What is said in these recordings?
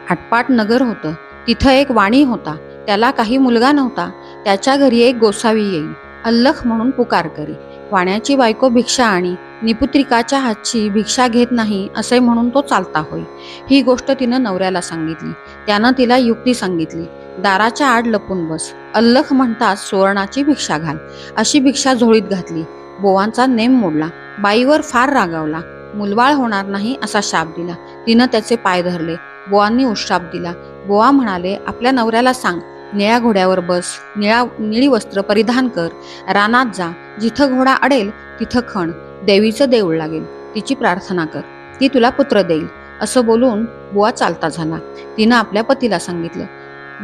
आटपाट नगर होतं. तिथं एक वाणी होता. त्याला काही मुलगा नव्हता. त्याच्या घरी एक गोसावी येई. अल्लख म्हणून पुकार करी. वाण्याची बायको भिक्षा आणि निपुत्रिकाच्या हातची भिक्षा घेत नाही असे म्हणून तो चालता होय. ही गोष्ट तिनं नवऱ्याला सांगितली. त्यानं तिला युक्ती सांगितली. दाराच्या आड लपून बस. अल्लख म्हणताच सुवर्णाची भिक्षा घाल. अशी भिक्षा झोळीत घातली. बोवांचा नेम मोडला. बाईवर फार रागावला. मुलबाळ होणार नाही असा शाप दिला. तिनं त्याचे पाय धरले. बुवांनी उशाप दिला. बुवा म्हणाले, आपल्या नवऱ्याला सांग, निळ्या घोड्यावर बस, निळी वस्त्र परिधान कर, रानात जा, जिथं घोडा अडेल तिथं खण, देवीचं देऊळ लागेल, तिची प्रार्थना कर, ती तुला पुत्र देईल. असं बोलून बुवा चालता झाला. तिनं आपल्या पतीला सांगितलं.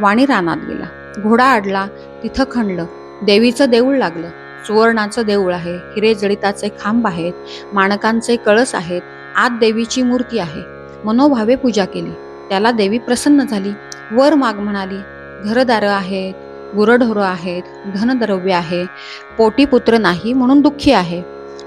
वाणी रानात गेला. घोडा अडला, तिथं खणलं, देवीचं देऊळ लागलं. सुवर्णाचं देऊळ आहे, हिरे जडिताचे खांब आहेत, माणकांचे कळस आहेत, आत देवीची मूर्ती आहे. मनोभावे पूजा केली. त्याला देवी प्रसन्न झाली. वर माग म्हणाली. घरदारं आहेत, गुरढोरं आहेत, धनद्रव्य आहे, पोटी पुत्र नाही म्हणून दुःखी आहे.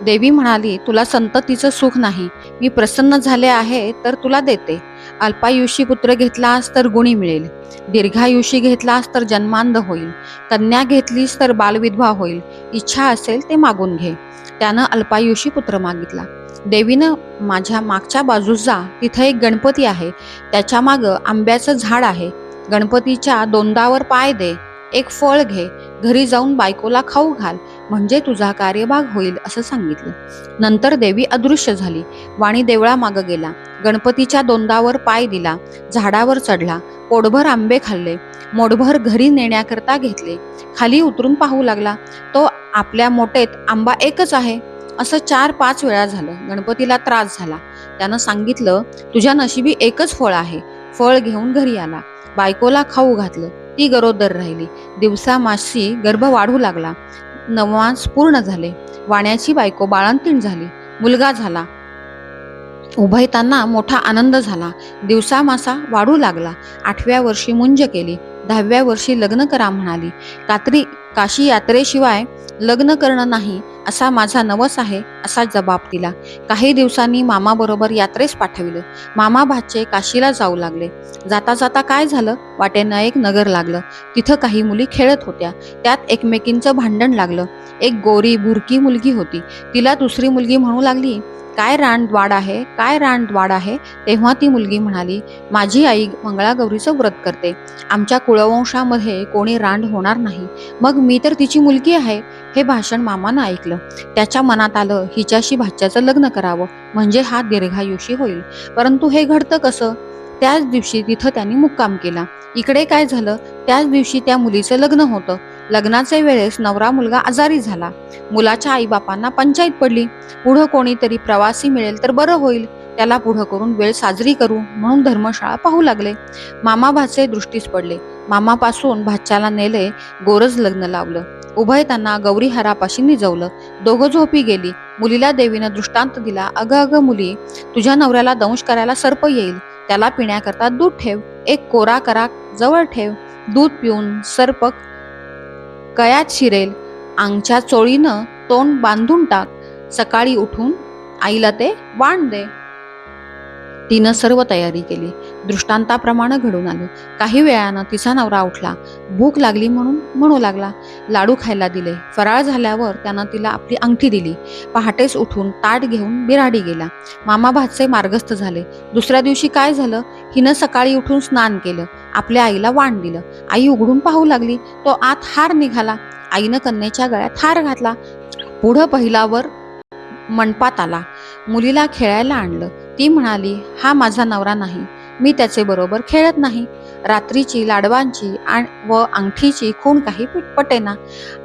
देवी म्हणाली, तुला संततीचं सुख नाही. मी प्रसन्न झाले आहे तर तुला देते. अल्पायुषी पुत्र घेतलास तर गुणी मिळेल, दीर्घायुषी घेतलास तर जन्मांध होईल, कन्या घेतलीस तर बालविधवा होईल. इच्छा असेल ते मागून घे. त्यानं अल्पायुषी पुत्र मागितला. देवीनं, माझ्या मागच्या बाजूस जा, तिथं एक गणपती आहे, त्याच्या मागं आंब्याचं झाड आहे. गणपतीच्या दोंडावर पाय दे, एक फळ घे, घरी जाऊन बायकोला खाऊ घाल, म्हणजे तुझा कार्यभाग होईल असं सांगितलं. नंतर देवी अदृश्य झाली. वाणी देवळामागं गेला. गणपतीच्या दोंडावर पाय दिला, झाडावर चढला, पोटभर आंबे खाल्ले, मोठभर घरी नेण्याकरता घेतले. खाली उतरून पाहू लागला. तो आपल्या मोठेत आंबा एकच आहे. असं 4-5 वेळा झालं. गणपतीला त्रास झाला. त्यानं सांगितलं, तुझ्या नशिबी एकच फळ आहे. फळ घेऊन घरी आला. बायकोला खाऊ घातलं. ती गरोदर राहिली. दिवसामासी गर्भ वाढू लागला. 9 मास पूर्ण झाले. वाण्याची बायको बाळंतीण झाली. मुलगा झाला. उभयतांना मोठा आनंद झाला. दिवसामासा वाढू लागला. 8व्या वर्षी मुंज केली. 10व्या वर्षी लग्न करा म्हणाली. काशी यात्रेशिवाय लग्न करणं नाही असा माझा नवस आहे असा जबाब दिला. काही दिवसांनी मामाबरोबर यात्रेस पाठविलं. मामा भाचे काशीला जाऊ लागले. जाता जाता काय झालं, वाटेनं एक नगर लागलं. तिथं काही मुली खेळत होत्या. त्यात एकमेकींचं भांडण लागलं. एक गोरी बुरकी मुलगी होती. तिला दुसरी मुलगी म्हणू लागली, काय रानद्वाड आहे, काय रानद्वाड आहे. तेव्हा ती मुलगी म्हणाली, माझी आई मंगळागौरीचं व्रत करते. आमच्या कुळवंशामध्ये कोणी रांड होणार नाही. मग मी तर तिची मुलगी आहे. हे भाषण मामानं ऐकलं. त्याच्या मनात आलं, हिच्याशी भाच्याचं लग्न करावं, म्हणजे हा दीर्घायुषी होईल. परंतु हे घडतं कसं? त्याच दिवशी तिथं त्यांनी मुक्काम केला. इकडे काय झालं, त्याच दिवशी त्या मुलीचं लग्न होतं. लग्नाचे वेळेस नवरा मुलगा आजारी झाला. मुलाच्या आईबापांना पंचायत पडली. पुढं कोणीतरी प्रवासी मिळेल तर बरं होईल. त्याला पुढं करून वेळ साजरी करू म्हणून धर्मशाळा पाहू लागले. मामा भाचे दृष्टीस पडले. मामापासून भाच्याला नेले. गोरज लग्न लावलं. उभयतांना गौरीहारापाशी निजवलं. दोघं झोपी गेली. मुलीला देवीनं दृष्टांत दिला. अगं अगं मुली, तुझ्या नवऱ्याला दंश करायला सर्प येईल. त्याला पिण्याकरता दूध ठेव. एक कोरा करा जवळ ठेव. दूध पिऊन सर्प कयात शिरेल. अंगच्या चोळीनं तोंड बांधून टाक. सकाळी उठून आईला ते वाण दे. तिनं सर्व तयारी केली. दृष्टांताप्रमाणे घडून आलं. काही वेळानं तिचा नवरा उठला. भूक लागली म्हणून म्हणू लागला. लाडू खायला दिले. फराळ झाल्यावर त्यानं तिला आपली अंगठी दिली. पहाटेस उठून ताट घेऊन बिराडी गेला. मामा भाचे मार्गस्थ झाले. दुसऱ्या दिवशी काय झालं, हिनं सकाळी उठून स्नान केलं. आपल्या आईला वाण दिलं. आई उघडून पाहू लागली. तो आत हार निघाला. आईनं कन्येच्या गळ्यात हार घातला. पुढं पहिल्यावर मंडपात आला. मुलीला खेळायला आणलं. ती म्हणाली, हा माझा नवरा नाही, मी त्याचे बरोबर खेळत नाही. रात्रीची लाडवांची व अंगठीची खूण काही पटेना.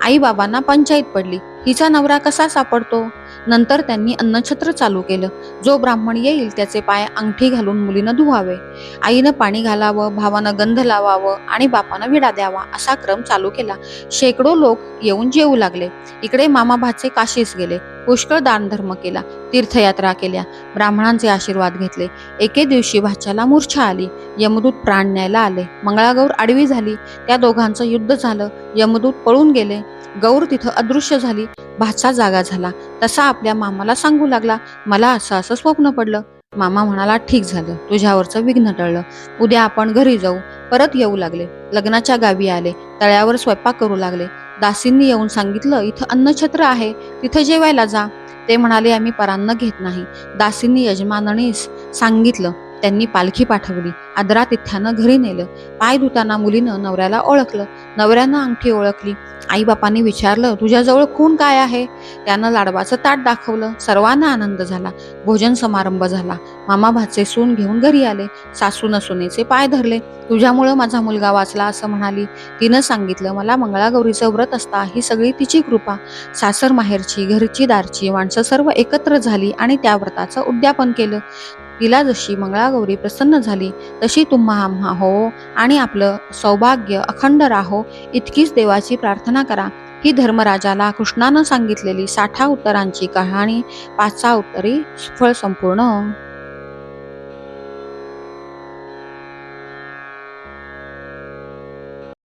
आई बाबांना पंचायत पडली. हिचा नवरा कसा सापडतो? नंतर त्यांनी अन्नछत्र चालू केलं. जो ब्राह्मण येईल त्याचे पाय अंगठी घालून मुलीनं धुवावे. आईनं पाणी घालावं, भावानं गंध लावावं आणि बापानं विडा द्यावा असा क्रम चालू केला. शेकडो लोक येऊन जेवू लागले. इकडे मामा भाचे काशीस गेले. पुष्कळ दानधर्म केला. तीर्थयात्रा केल्या. ब्राह्मणांचे आशीर्वाद घेतले. एके दिवशी भाच्याला मूर्छा आली. यमदूत प्राण न्यायला आले. मंगळागौर आडवी झाली. त्या दोघांचं युद्ध झालं. यमदूत पळून गेले. गौर तिथं अदृश्य झाली. भाचा जागा झाला. तसा आपल्या मामाला सांगू लागला, मला असं असं स्वप्न पडलं. मामा म्हणाला, ठीक झालं, तुझ्यावरचं विघ्न टळलं. उद्या आपण घरी जाऊ. परत येऊ लागले. लग्नाच्या गावी आले. तळ्यावर स्वयंपाक करू लागले. दासींनी येऊन सांगितलं, इथं अन्नछत्र आहे, तिथं जेवायला जा. ते म्हणाले, आम्ही परान्न घेत नाही. दासींनी यजमाननीस सांगितलं. त्यांनी पालखी पाठवली. आदरातिथ्यानं घरी नेलं. पाय धुताना मुलीनं नवऱ्याला ओळखलं. नवऱ्यानं अंगठी ओळखली. आईबापांनी विचारलं, तुझ्याजवळ खूण काय आहे? त्यानं लाडवाचं ताट दाखवलं. सर्वांना आनंद झाला. भोजन समारंभ झाला. मामा भाचे सून घेऊन घरी आले. सासूनं सुनेचे पाय धरले. तुझ्यामुळं माझा मुलगा वाचला असं म्हणाली. तिनं सांगितलं, मला मंगळागौरीचं व्रत असता, ही सगळी तिची कृपा. सासर माहेरची, घरची दारची माणसं सर्व एकत्र झाली आणि त्या व्रताचं उद्यापन केलं. तिला जशी मंगळागौरी प्रसन्न झाली तशी तुम्हा आम्हा हो आणि आपलं सौभाग्य अखंड राहो इतकीच देवाची प्रार्थना करा. ही धर्मराजाला कृष्णानं सांगितलेली 60 उत्तरांची कहाणी 5 उत्तरी फळ संपूर्ण.